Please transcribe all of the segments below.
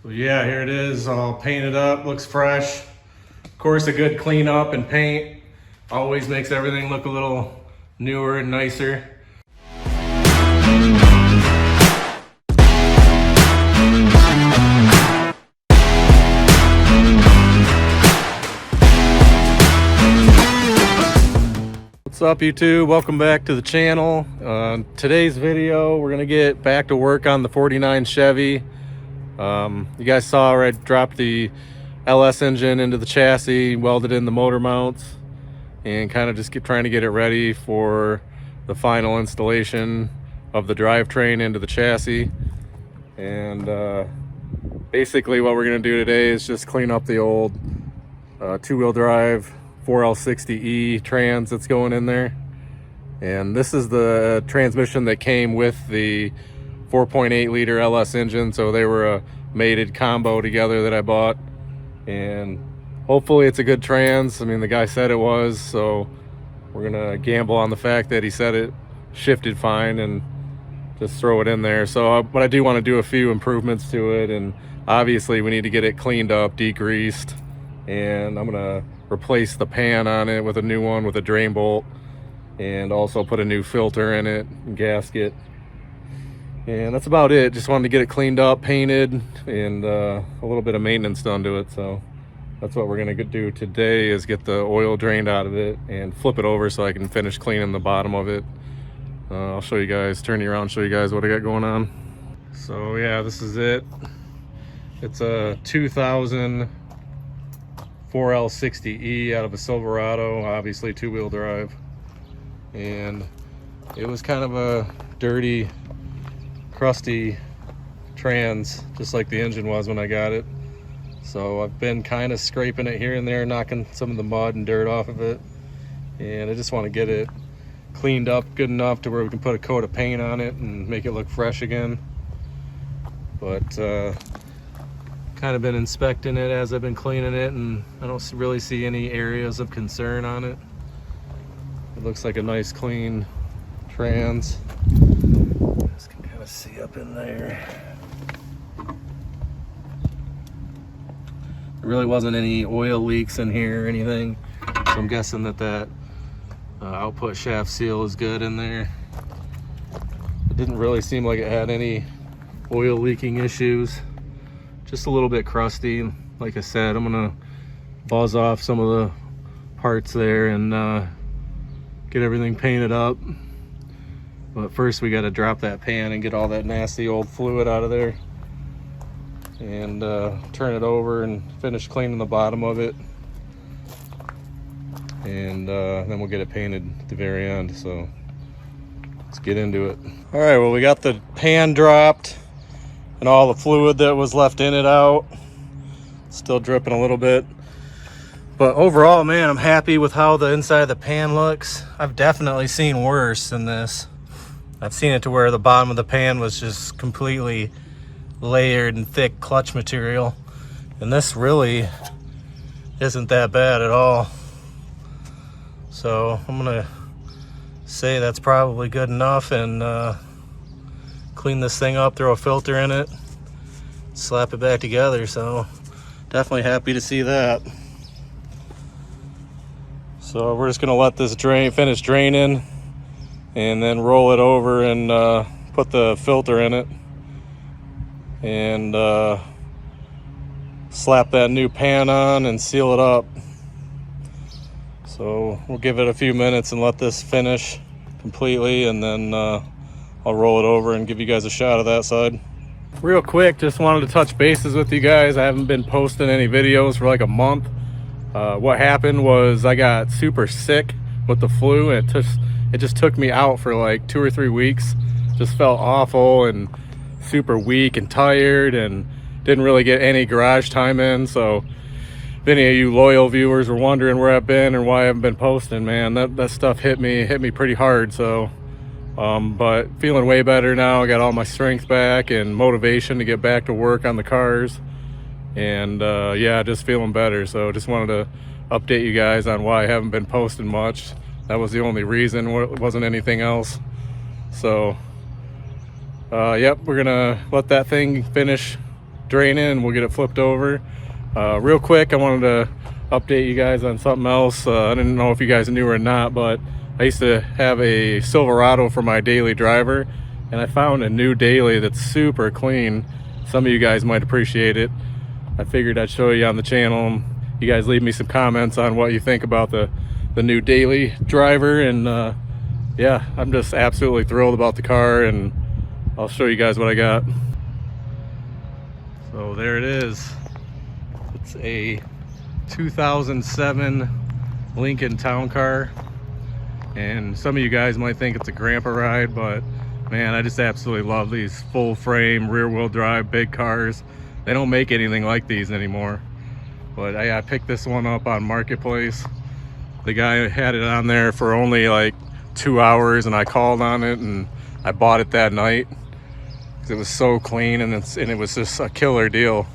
So yeah, here it is, all painted up, looks fresh. Of course, a good clean up and paint always makes everything look a little newer and nicer. What's up, YouTube? Welcome back to the channel. Today's video, we're gonna get back to work on the 49 Chevy. You guys saw where I dropped the LS engine into the chassis, welded in the motor mounts, and kind of just trying to get it ready for the final installation of the drivetrain into the chassis. And basically what we're gonna do today is just clean up the old two-wheel drive 4L60E trans that's going in there. And this is the transmission that came with the 4.8 liter LS engine, so they were a mated combo together that I bought, and hopefully it's a good trans. I mean, the guy said it was, so we're gonna gamble on the fact that he said it shifted fine and just throw it in there. So but I do want to do a few improvements to it, and obviously we need to get it cleaned up, degreased, and I'm gonna replace the pan on it with a new one with a drain bolt, and also put a new filter in it and gasket. And that's about it. Just wanted to get it cleaned up, painted, and a little bit of maintenance done to it. So that's what we're gonna do today, is get the oil drained out of it and flip it over so I can finish cleaning the bottom of it. I'll show you guys, turn you around, show you guys what I got going on. So yeah, this is it. It's a 2000 4L60E out of a Silverado, obviously two-wheel drive. And it was kind of a dirty, crusty trans, just like the engine was when I got it. So I've been kind of scraping it here and there, knocking some of the mud and dirt off of it. And I just want to get it cleaned up good enough to where we can put a coat of paint on it and make it look fresh again. But kind of been inspecting it as I've been cleaning it, and I don't really see any areas of concern on it. It looks like a nice clean trans. Just can kind of see up in there. There really wasn't any oil leaks in here or anything, so I'm guessing that output shaft seal is good in there. It didn't really seem like it had any oil leaking issues. Just a little bit crusty. Like I said, I'm gonna buzz off some of the parts there and get everything painted up. But first we got to drop that pan and get all that nasty old fluid out of there, and turn it over and finish cleaning the bottom of it, and then we'll get it painted at the very end. So let's get into it. All right, well, we got the pan dropped and all the fluid that was left in it out. Still dripping a little bit, but overall, man, I'm happy with how the inside of the pan looks. I've definitely seen worse than this. I've seen it to where the bottom of the pan was just completely layered and thick clutch material, and this really isn't that bad at all. So I'm gonna say that's probably good enough, and clean this thing up, throw a filter in it, slap it back together. So definitely happy to see that. So we're just gonna let this finish draining, and then roll it over and put the filter in it, and slap that new pan on and seal it up. So we'll give it a few minutes and let this finish completely, and then I'll roll it over and give you guys a shot of that side. Real quick, just wanted to touch bases with you guys. I haven't been posting any videos for like a month. What happened was I got super sick with the flu, and it just took me out for like 2 or 3 weeks. Just felt awful and super weak and tired, and didn't really get any garage time in. So if any of you loyal viewers were wondering where I've been and why I haven't been posting, man, that stuff hit me pretty hard. So but feeling way better now. I got all my strength back and motivation to get back to work on the cars, and yeah, just feeling better. So just wanted to update you guys on why I haven't been posting much. That was the only reason. It wasn't anything else. So yep, we're gonna let that thing finish draining and we'll get it flipped over. Real quick, I wanted to update you guys on something else. I didn't know if you guys knew or not, but I used to have a Silverado for my daily driver, and I found a new daily that's super clean. Some of you guys might appreciate it. I figured I'd show you on the channel. You guys leave me some comments on what you think about the new daily driver, and yeah, I'm just absolutely thrilled about the car, and I'll show you guys what I got. So there it is. It's a 2007 Lincoln Town Car, and some of you guys might think it's a grandpa ride, but man, I just absolutely love these full frame rear wheel drive big cars. They don't make anything like these anymore, but I picked this one up on Marketplace. The guy had it on there for only like 2 hours, and I called on it and I bought it that night because it was so clean, and it was just a killer deal.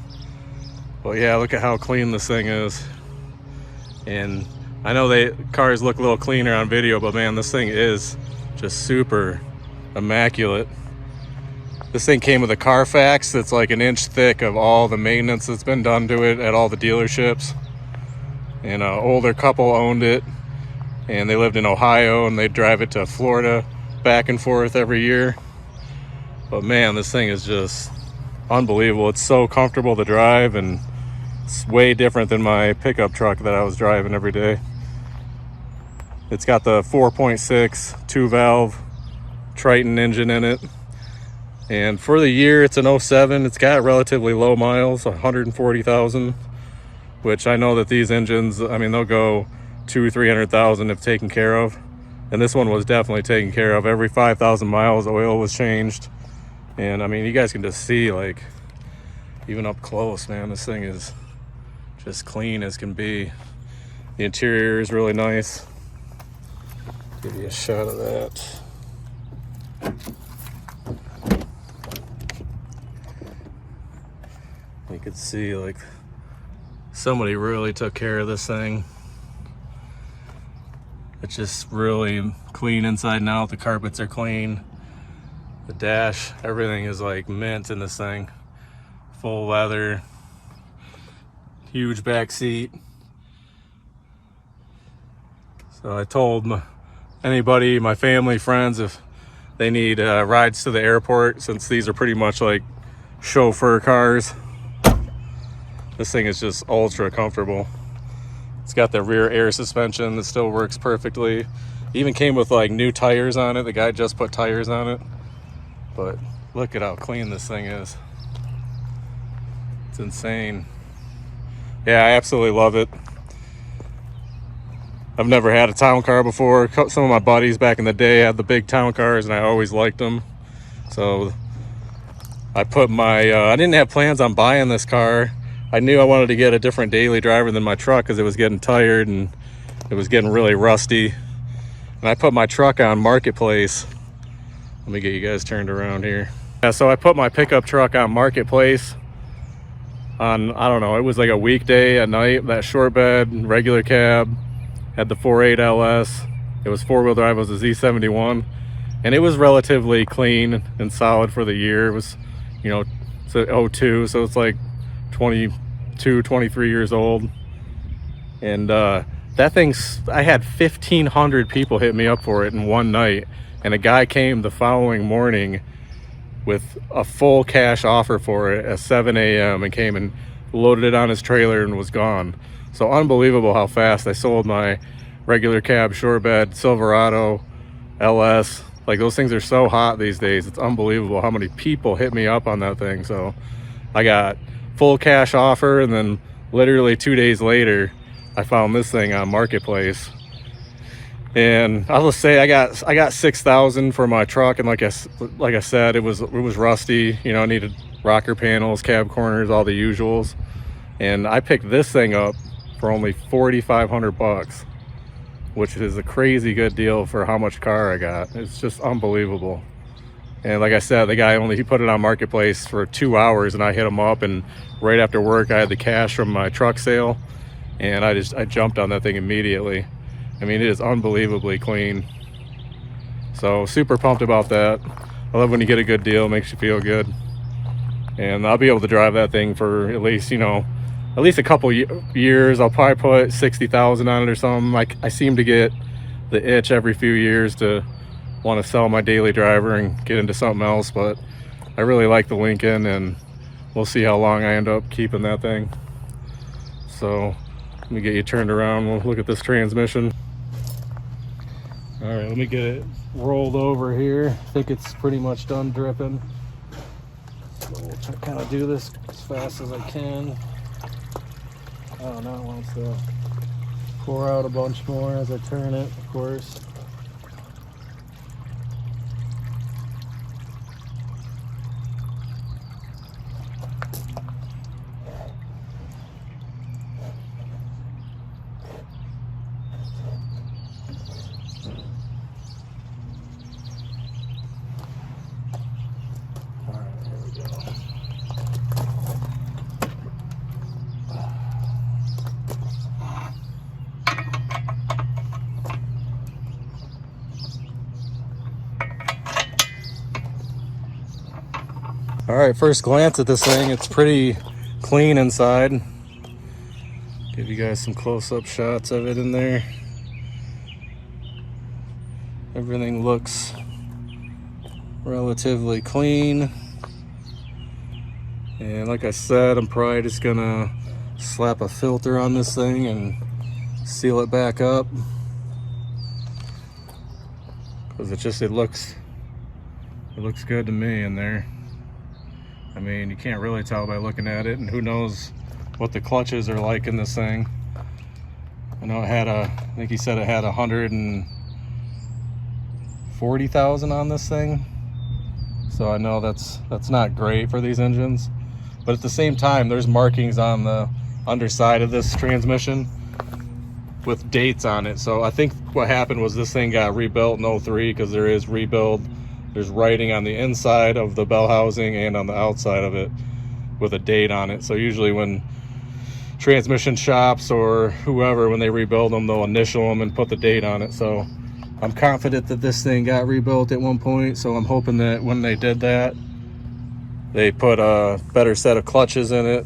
But yeah, look at how clean this thing is. And I know cars look a little cleaner on video, but man, this thing is just super immaculate. This thing came with a Carfax that's like an inch thick of all the maintenance that's been done to it at all the dealerships. And an older couple owned it, and they lived in Ohio, and they drive it to Florida back and forth every year. But man, this thing is just unbelievable. It's so comfortable to drive, and it's way different than my pickup truck that I was driving every day. It's got the 4.6 2-valve Triton engine in it, and for the year it's an 07. It's got relatively low miles, 140,000, which I know that these engines, I mean, they'll go 200,000-300,000 if taken care of, and this one was definitely taken care of. Every 5,000 miles oil was changed, and I mean, you guys can just see, like, even up close, man, this thing is just clean as can be. The interior is really nice. Give you a shot of that. You can see, like, somebody really took care of this thing. It's just really clean inside and out. The carpets are clean. The dash, everything is like mint in this thing. Full leather. Huge back seat. So I told anybody, my family, friends, if they need rides to the airport, since these are pretty much like chauffeur cars, this thing is just ultra comfortable. It's got the rear air suspension that still works perfectly. Even came with like new tires on it. The guy just put tires on it. But look at how clean this thing is. It's insane. Yeah, I absolutely love it. I've never had a town car before. Some of my buddies back in the day had the big town cars, and I always liked them. So I put my, I didn't have plans on buying this car. I knew I wanted to get a different daily driver than my truck because it was getting tired and it was getting really rusty. And I put my truck on Marketplace. Let me get you guys turned around here. Yeah, so I put my pickup truck on Marketplace on, I don't know, it was like a weekday at night. That short bed, regular cab, had the 4.8 LS. It was four-wheel drive. It was a Z71, and it was relatively clean and solid for the year. It was, you know, it's a 02, so it's like 22, 23 years old. And that thing's, I had 1,500 people hit me up for it in one night, and a guy came the following morning with a full cash offer for it at 7 a.m. and came and loaded it on his trailer and was gone. So unbelievable how fast I sold my regular cab short bed Silverado LS. Like, those things are so hot these days. It's unbelievable how many people hit me up on that thing. So I got full cash offer, and then literally 2 days later I found this thing on Marketplace. And I'll just say I got 6,000 for my truck, and like I said, it was rusty. You know, I needed rocker panels, cab corners, all the usuals. And I picked this thing up for only 4,500 bucks, which is a crazy good deal for how much car I got. It's just unbelievable. And like I said, the guy he put it on Marketplace for 2 hours, and I hit him up, and right after work I had the cash from my truck sale, and I jumped on that thing immediately. I mean, it is unbelievably clean. So super pumped about that. I love when you get a good deal, it makes you feel good. and I'll be able to drive that thing for at least, you know, at least a couple years. I'll probably put 60,000 on it or something. Like, I seem to get the itch every few years to want to sell my daily driver and get into something else, but I really like the Lincoln, and we'll see how long I end up keeping that thing. So let me get you turned around. We'll look at this transmission. All right, let me get it rolled over here. I think it's pretty much done dripping. So we'll try to kind of do this as fast as I can. Oh, now it wants to pour out a bunch more as I turn it, of course. All right, first glance at this thing, it's pretty clean inside. Give you guys some close-up shots of it in there. Everything looks relatively clean. And like I said, I'm probably just gonna slap a filter on this thing and seal it back up. Because it looks good to me in there. I mean, you can't really tell by looking at it, and who knows what the clutches are like in this thing. I know I think he said it had 140,000 on this thing. So I know that's not great for these engines. But at the same time, there's markings on the underside of this transmission with dates on it. So I think what happened was this thing got rebuilt in 03, because there is rebuild. There's writing on the inside of the bell housing and on the outside of it with a date on it. So usually when transmission shops or whoever, when they rebuild them, they'll initial them and put the date on it. So I'm confident that this thing got rebuilt at one point. So I'm hoping that when they did that, they put a better set of clutches in it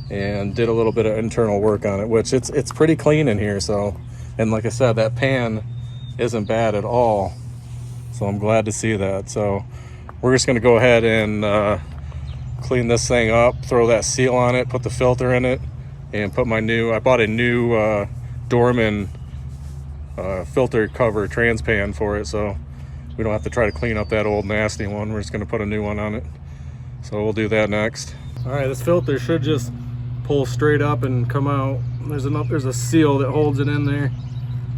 and did a little bit of internal work on it, which it's pretty clean in here. So, and like I said, that pan isn't bad at all. So I'm glad to see that. So we're just going to go ahead and clean this thing up, throw that seal on it, put the filter in it, and put I bought a new Dorman filter cover transpan for it, so we don't have to try to clean up that old nasty one. We're just going to put a new one on it. So we'll do that next. All right, this filter should just pull straight up and come out. There's a seal that holds it in there.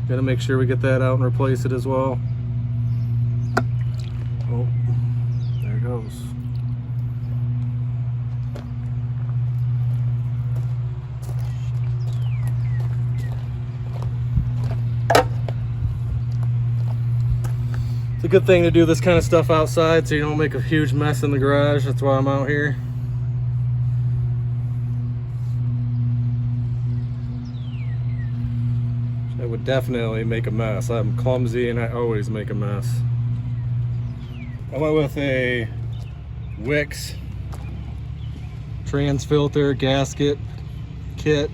Got to make sure we get that out and replace it as well. Oh, there it goes. It's a good thing to do this kind of stuff outside so you don't make a huge mess in the garage. That's why I'm out here. I would definitely make a mess. I'm clumsy and I always make a mess. I went with a Wix trans filter gasket kit.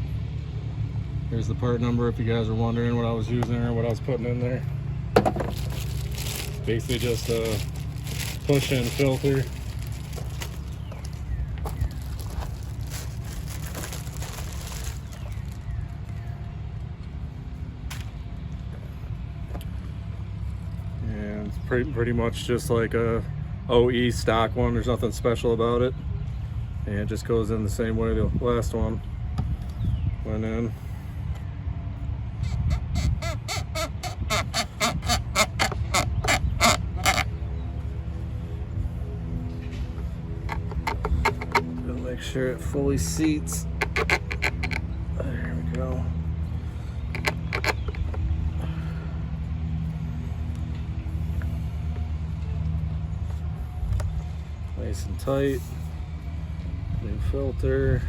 Here's the part number if you guys are wondering what I was using or what I was putting in there. Basically just a push-in filter. And it's pretty much just like a OE stock one. There's nothing special about it. And it just goes in the same way the last one went in. Make sure it fully seats. There we go. Nice and tight. New filter.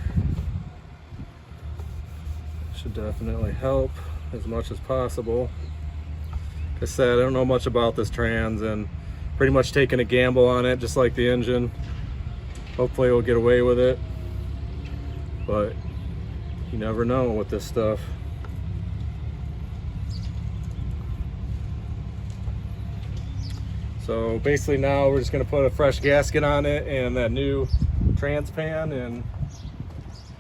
Should definitely help as much as possible. Like I said, I don't know much about this trans and pretty much taking a gamble on it, just like the engine. Hopefully we'll get away with it, but you never know with this stuff. So basically now we're just gonna put a fresh gasket on it and that new trans pan, and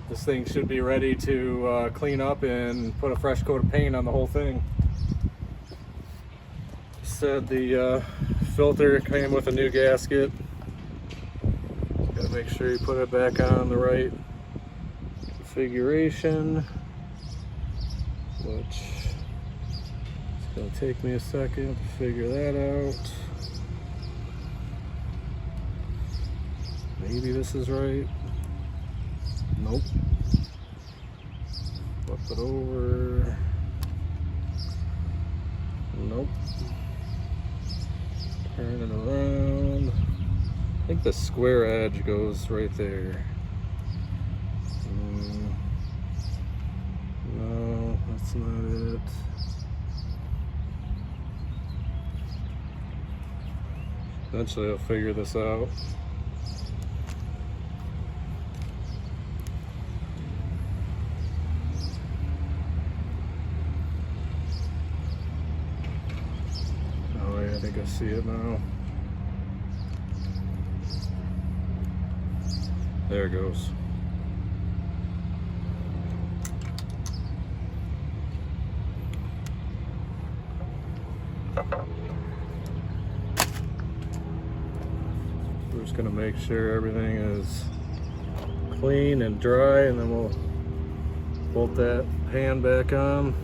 this thing should be ready to clean up and put a fresh coat of paint on the whole thing. Said the filter came with a new gasket. Gotta make sure you put it back on the right configuration, which it's gonna take me a second to figure that out. Maybe this is right. Nope. Flip it over. Nope. Turn it around. I think the square edge goes right there. No, that's not it. Eventually I'll figure this out. I think I see it now. There it goes. We're just gonna make sure everything is clean and dry, and then we'll bolt that pan back on.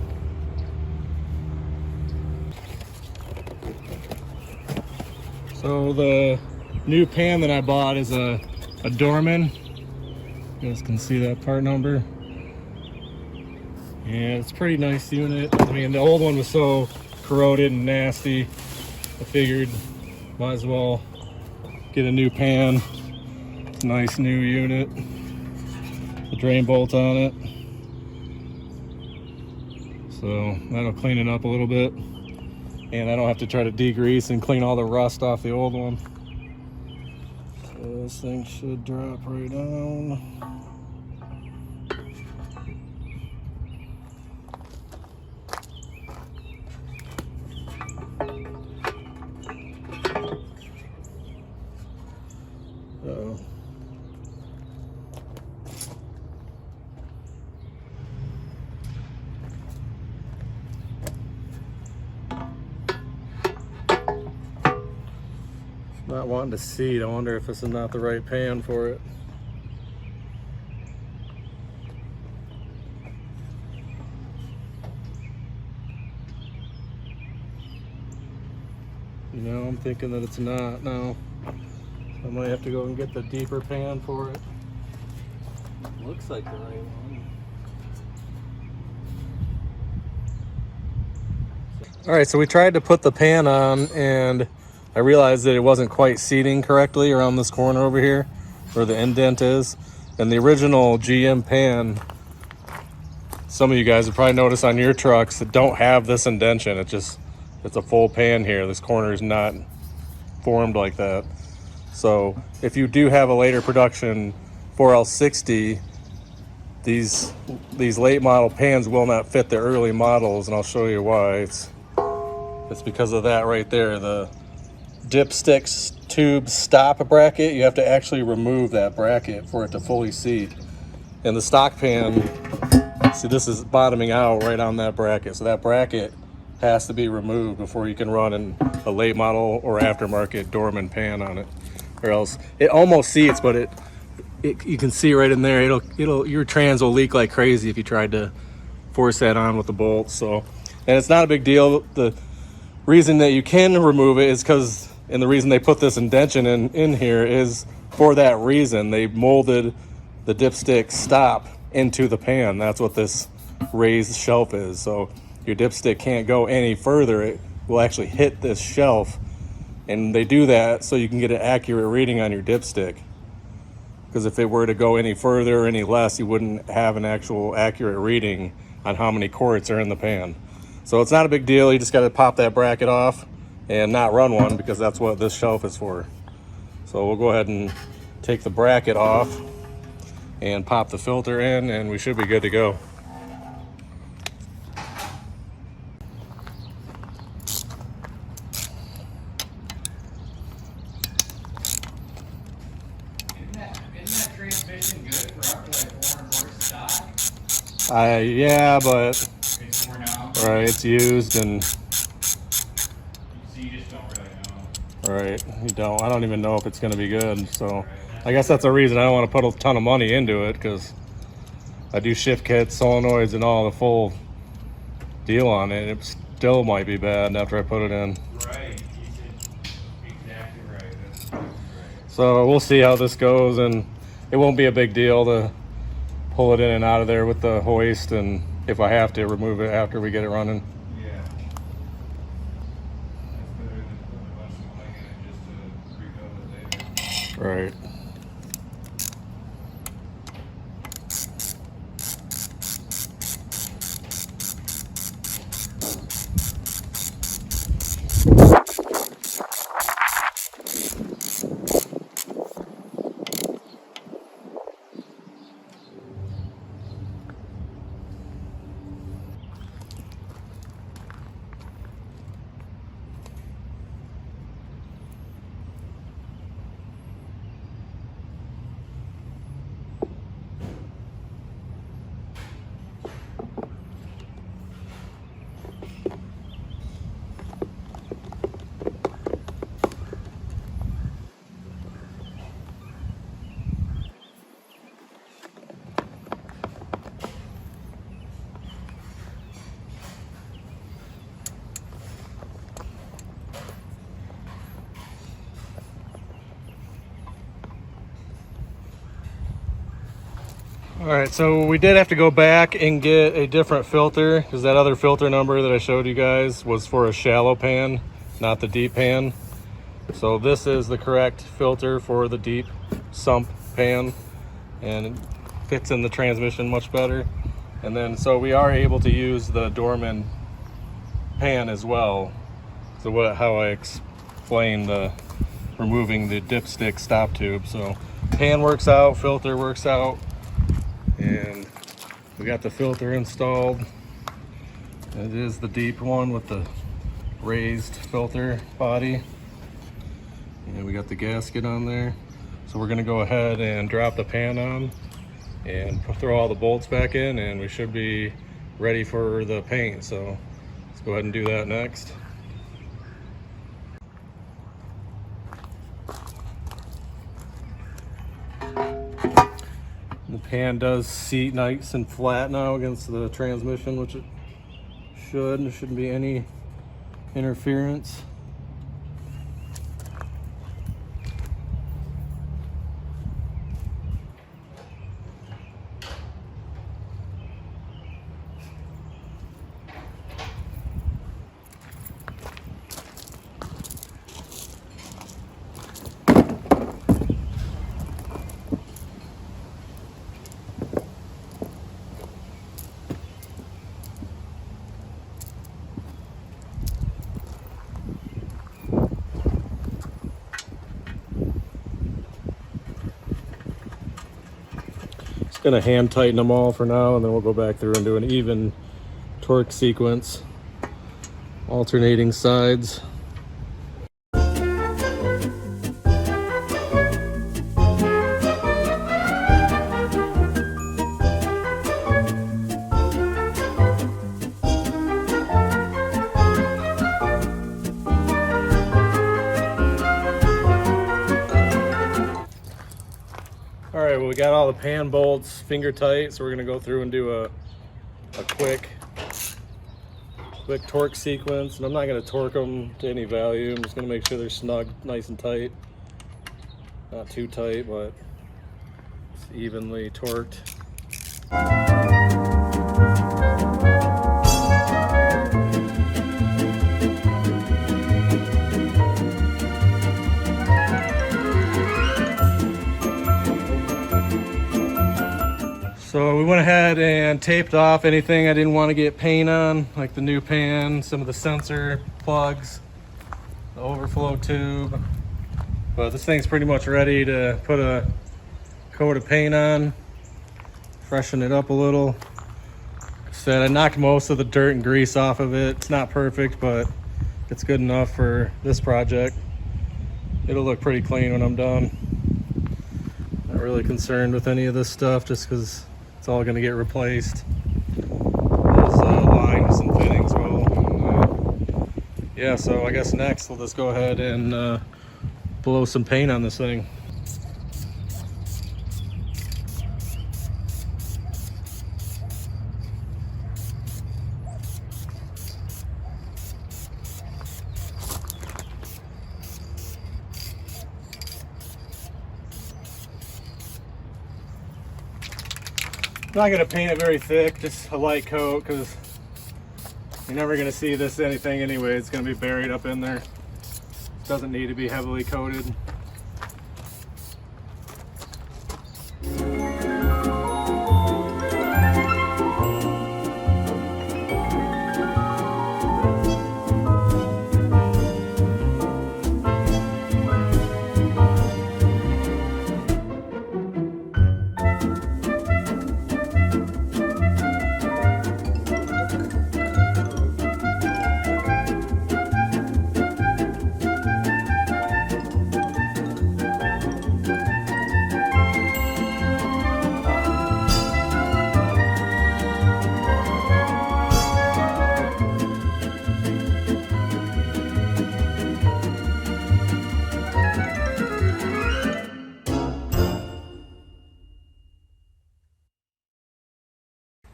So the new pan that I bought is a Dorman. You guys can see that part number. Yeah, it's a pretty nice unit. I mean, the old one was so corroded and nasty, I figured might as well get a new pan. It's a nice new unit. The drain bolt on it. So that'll clean it up a little bit. And I don't have to try to degrease and clean all the rust off the old one. So this thing should drop right down. Uh-oh. Not wanting to seat. I wonder if this is not the right pan for it. You know, I'm thinking that it's not now. I might have to go and get the deeper pan for it. Looks like the right one. All right, so we tried to put the pan on, and I realized that it wasn't quite seating correctly around this corner over here, where the indent is. And the original GM pan, some of you guys have probably noticed on your trucks that don't have this indentation. It's a full pan here. This corner is not formed like that. So if you do have a later production 4L60, these late model pans will not fit the early models, and I'll show you why. It's because of that right there. The dipstick tube stop bracket, you have to actually remove that bracket for it to fully seat. And the stock pan, see, this is bottoming out right on that bracket. So that bracket has to be removed before you can run a late model or aftermarket Dorman pan on it. Or else it almost seats, but it you can see right in there, your trans will leak like crazy if you tried to force that on with the bolts. So, and it's not a big deal. The reason that you can remove it is because, and the reason they put this indentation in here is for that reason. They molded the dipstick stop into the pan. That's what this raised shelf is. So your dipstick can't go any further. It will actually hit this shelf. And they do that so you can get an accurate reading on your dipstick. Because if it were to go any further or any less, you wouldn't have an actual accurate reading on how many quarts are in the pan. So it's not a big deal. You just got to pop that bracket off and not run one, because that's what this shelf is for. So we'll go ahead and take the bracket off and pop the filter in, and we should be good to go. Isn't that transmission good for up to like 400 horse stock? Yeah, but It's worn out. right, it's used, and So you just don't really know. right, you don't. I don't even know if it's going to be good. So I guess that's a reason I don't want to put a ton of money into it, because I do shift kits, solenoids, and all the full deal on it. It still might be bad after I put it in. Right. You said exactly right. That's exactly right. So we'll see how this goes, and it won't be a big deal to pull it in and out of there with the hoist, and if I have to, remove it after we get it running. Yeah. That's better than putting a bunch of money in it just to rebuild it later. Right. All right, so we did have to go back and get a different filter, because that other filter number that I showed you guys was for a shallow pan, not the deep pan. So this is the correct filter for the deep sump pan, and it fits in the transmission much better. And then so we are able to use the Dorman pan as well. So how I explained the removing the dipstick stop tube. So pan works out, filter works out. And we got the filter installed. It is the deep one with the raised filter body. And we got the gasket on there. So we're gonna go ahead and drop the pan on and throw all the bolts back in, and we should be ready for the paint. So let's go ahead and do that next. The pan does seat nice and flat now against the transmission, which it should. There shouldn't be any interference. Gonna hand tighten them all for now, and then we'll go back through and do an even torque sequence, alternating sides. All right, well, we got all the pan bolts finger tight, so we're gonna go through and do a quick torque sequence. And I'm not gonna torque them to any value. I'm just gonna make sure they're snug, nice and tight. Not too tight, but it's evenly torqued. So we went ahead and taped off anything I didn't want to get paint on, like the new pan, some of the sensor plugs, the overflow tube. But this thing's pretty much ready to put a coat of paint on, freshen it up a little. Like I said, I knocked most of the dirt and grease off of it. It's not perfect, but it's good enough for this project. It'll look pretty clean when I'm done. Not really concerned with any of this stuff just because it's all gonna get replaced. Those lines and fittings will. Yeah, so I guess next we'll just go ahead and blow some paint on this thing. I'm not gonna paint it very thick, just a light coat, because you're never gonna see this anything anyway. It's gonna be buried up in there. It doesn't need to be heavily coated.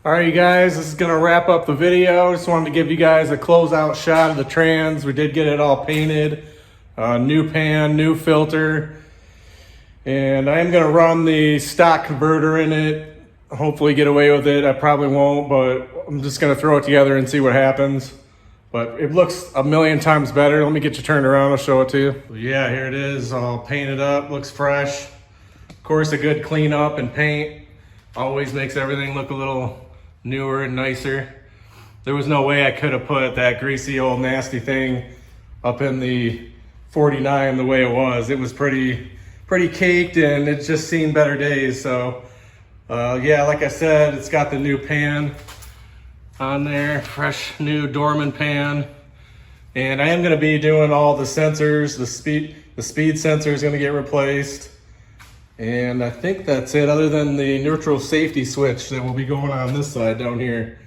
All right, you guys, this is gonna wrap up the video. Just wanted to give you guys a closeout shot of the Trans. We did get it all painted, new pan, new filter, and I am gonna run the stock converter in it. Hopefully get away with it. I probably won't, but I'm just gonna throw it together and see what happens. But it looks a million times better. Let me get you turned around, I'll show it to you. Well, yeah, here it is, all painted up, looks fresh. Of course, a good clean up and paint always makes everything look a little newer and nicer. There was no way I could have put that greasy old nasty thing up in the 49 the way it was. It was pretty caked, and it's just seen better days. So yeah, like I said, it's got the new pan on there, fresh new Dorman pan. And I am gonna be doing all the sensors. The speed sensor is gonna get replaced. And I think that's it, other than the neutral safety switch that will be going on this side down here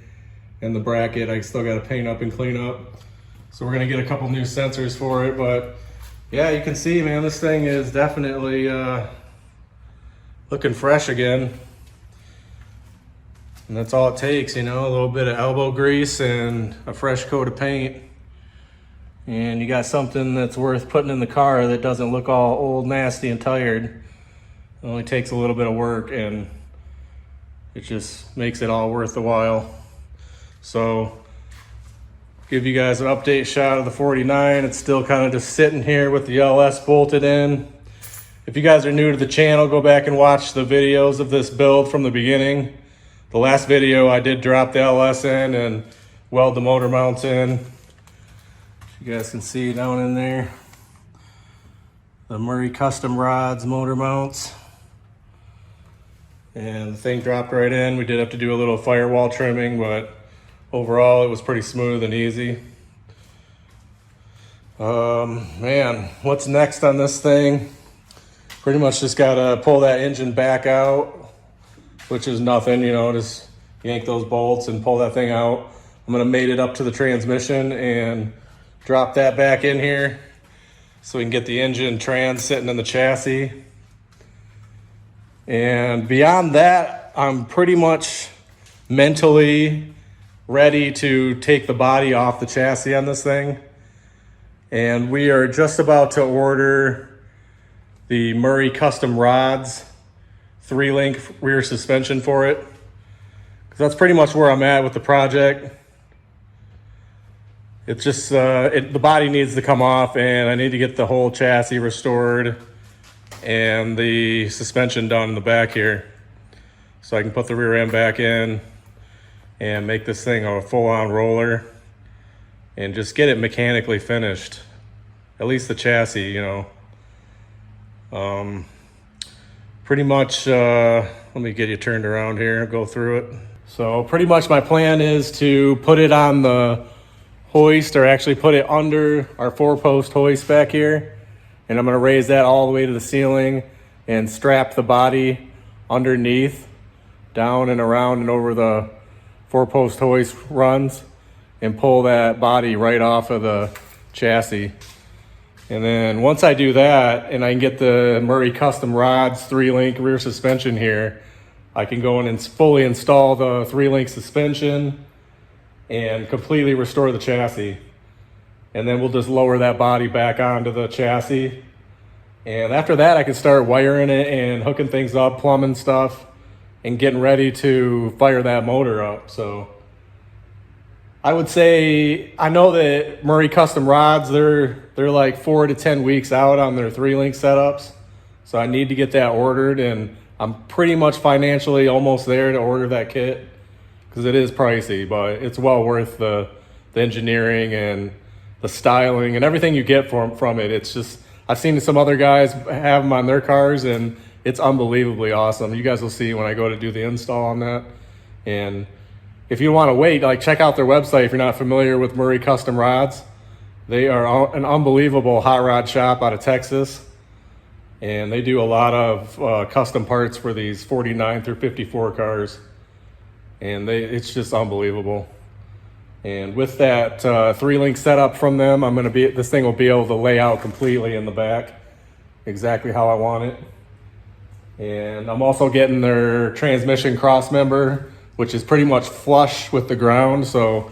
in the bracket. I still got to paint up and clean up. So we're going to get a couple new sensors for it. But yeah, you can see, man, this thing is definitely looking fresh again. And that's all it takes, you know, a little bit of elbow grease and a fresh coat of paint. And you got something that's worth putting in the car that doesn't look all old, nasty, and tired. It only takes a little bit of work, and it just makes it all worth the while. So give you guys an update shot of the 49. It's still kind of just sitting here with the LS bolted in. If you guys are new to the channel, go back and watch the videos of this build from the beginning. The last video I did drop the LS in and weld the motor mounts in. You guys can see down in there the Murray Custom Rods motor mounts. And the thing dropped right in. We did have to do a little firewall trimming, but overall it was pretty smooth and easy. Man, what's next on this thing? Pretty much just gotta pull that engine back out, which is nothing, you know, just yank those bolts and pull that thing out. I'm gonna mate it up to the transmission and drop that back in here so we can get the engine trans sitting in the chassis. And beyond that, I'm pretty much mentally ready to take the body off the chassis on this thing. And we are just about to order the Murray Custom Rods 3-link rear suspension for it. 'Cause that's pretty much where I'm at with the project. It's just, the body needs to come off, and I need to get the whole chassis restored and the suspension done in the back here, so I can put the rear end back in and make this thing a full-on roller and just get it mechanically finished. At least the chassis, you know. Pretty much, let me get you turned around here, go through it. So pretty much my plan is to put it on the hoist, or actually put it under our 4-post hoist back here. And I'm gonna raise that all the way to the ceiling and strap the body underneath, down and around and over the 4-post hoist runs, and pull that body right off of the chassis. And then once I do that, and I can get the Murray Custom Rods 3-link rear suspension here, I can go in and fully install the 3-link suspension and completely restore the chassis. And then we'll just lower that body back onto the chassis. And after that, I can start wiring it and hooking things up, plumbing stuff, and getting ready to fire that motor up. So I would say, I know that Murray Custom Rods, they're like 4 to 10 weeks out on their 3-link setups. So I need to get that ordered, and I'm pretty much financially almost there to order that kit, because it is pricey, but it's well worth the engineering and the styling and everything you get from it. It's just, I've seen some other guys have them on their cars, and it's unbelievably awesome. You guys will see when I go to do the install on that. And if you want to wait, like, check out their website if you're not familiar with Murray Custom Rods. They are an unbelievable hot rod shop out of Texas, and they do a lot of custom parts for these 49 through 54 cars, and it's just unbelievable. And with that 3-link setup from them, this thing will be able to lay out completely in the back exactly how I want it. And I'm also getting their transmission cross member, which is pretty much flush with the ground. So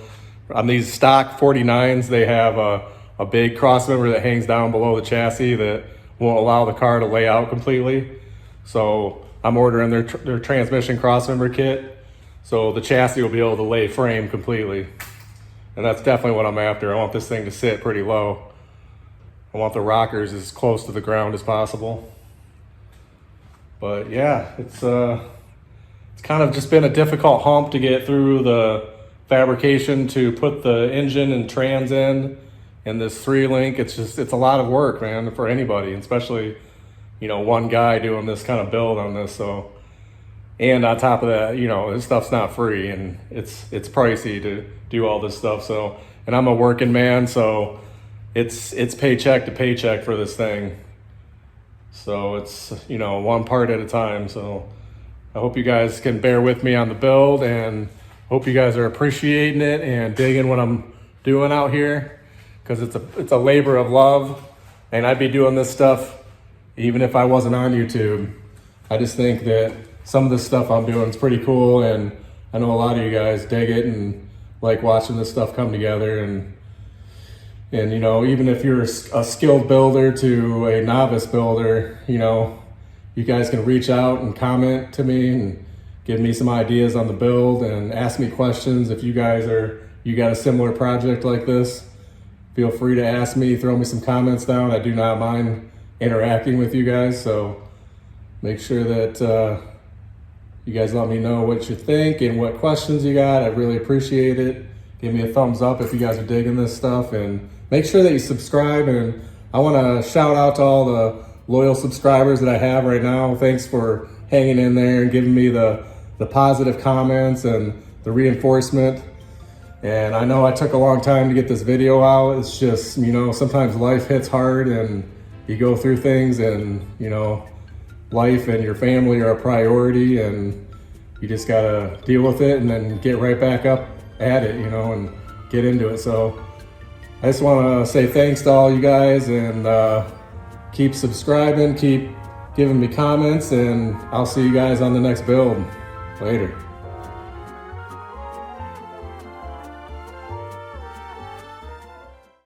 on these stock 49s, they have a big cross member that hangs down below the chassis that won't allow the car to lay out completely. So I'm ordering their transmission cross member kit, so the chassis will be able to lay frame completely. And that's definitely what I'm after. I want this thing to sit pretty low. I want the rockers as close to the ground as possible. But yeah, it's kind of just been a difficult hump to get through the fabrication to put the engine and trans in, and this 3-link. It's a lot of work, man, for anybody, especially, you know, one guy doing this kind of build on this. So, and on top of that, you know, this stuff's not free, and it's pricey to do all this stuff. So, and I'm a working man, so it's paycheck to paycheck for this thing. So it's, you know, one part at a time. So I hope you guys can bear with me on the build, and hope you guys are appreciating it and digging what I'm doing out here, because it's a labor of love, and I'd be doing this stuff even if I wasn't on YouTube. I just think that some of the stuff I'm doing is pretty cool, and I know a lot of you guys dig it and like watching this stuff come together. And you know, even if you're a skilled builder to a novice builder, you know, you guys can reach out and comment to me and give me some ideas on the build and ask me questions. If you got a similar project like this, feel free to ask me, throw me some comments down. I do not mind interacting with you guys. So make sure that you guys let me know what you think and what questions you got. I really appreciate it. Give me a thumbs up if you guys are digging this stuff, and make sure that you subscribe. And I want to shout out to all the loyal subscribers that I have right now. Thanks for hanging in there and giving me the positive comments and the reinforcement. And I know I took a long time to get this video out. It's just, you know, sometimes life hits hard and you go through things, and, you know, life and your family are a priority, and you just gotta deal with it and then get right back up at it, you know, and get into it. So I just want to say thanks to all you guys, and keep subscribing, keep giving me comments, and I'll see you guys on the next build. Later.